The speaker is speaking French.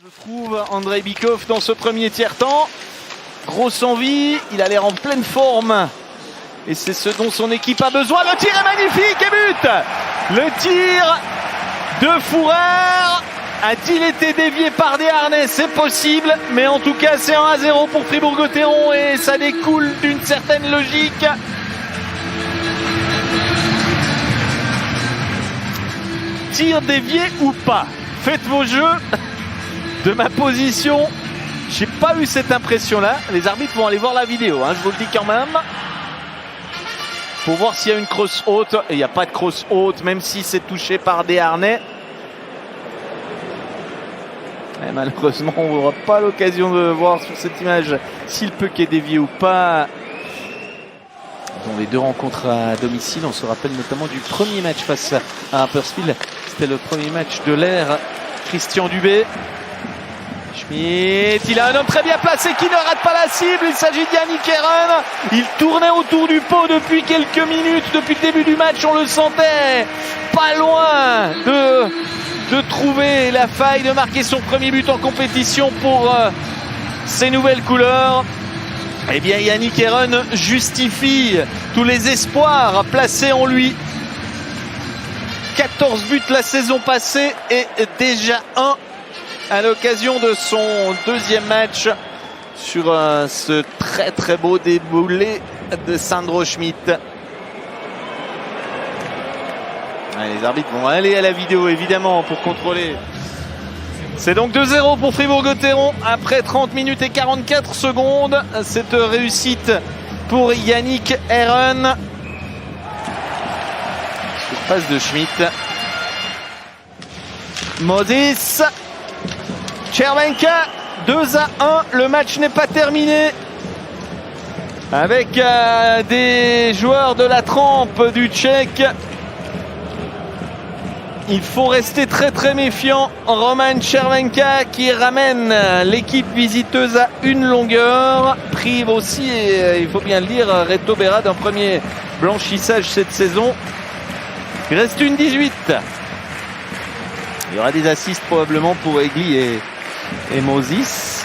Je trouve Andrei Bikov dans ce premier tiers-temps. Grosse envie, il a l'air en pleine forme. Et c'est ce dont son équipe a besoin. Le tir est magnifique et but. Le tir de Fourard a-t-il été dévié par Desharnais? C'est possible, mais en tout cas c'est 1-0 pour Fribourg-Gotteron et ça découle d'une certaine logique. Tir dévié ou pas, faites vos jeux. De ma position, j'ai pas eu cette impression-là. Les arbitres vont aller voir la vidéo, hein, je vous le dis quand même. Pour voir s'il y a une crosse haute. Et il n'y a pas de crosse haute, même si c'est touché par Desharnais. Et malheureusement, on n'aura pas l'occasion de voir sur cette image s'il peut qu'il est dévié ou pas. Dans les deux rencontres à domicile, on se rappelle notamment du premier match face à Rapperswil. C'était le premier match de l'ère. Christian Dubé. Schmitt, il a un homme très bien placé qui ne rate pas la cible. Il s'agit de Yannick Heeren. Il tournait autour du pot depuis quelques minutes. Depuis le début du match, on le sentait pas loin de trouver la faille, de marquer son premier but en compétition pour ses nouvelles couleurs. Eh bien, Yannick Heeren justifie tous les espoirs placés en lui. 14 buts la saison passée et déjà un à l'occasion de son deuxième match sur ce très très beau déboulé de Sandro Schmitt. Les arbitres vont aller à la vidéo évidemment pour contrôler. C'est donc 2-0 pour Fribourg-Gotteron après 30 minutes et 44 secondes. Cette réussite pour Yannick Heeren. Passe de Schmitt. Moses. Červenka. 2-1. Le match n'est pas terminé. Avec des joueurs de la trempe du Tchèque. Il faut rester très très méfiant. Roman Červenka qui ramène l'équipe visiteuse à une longueur. Prive aussi, et il faut bien le dire, Reto Berra d'un premier blanchissage cette saison. Il reste une 18. Il y aura des assists probablement pour Egli et Moses.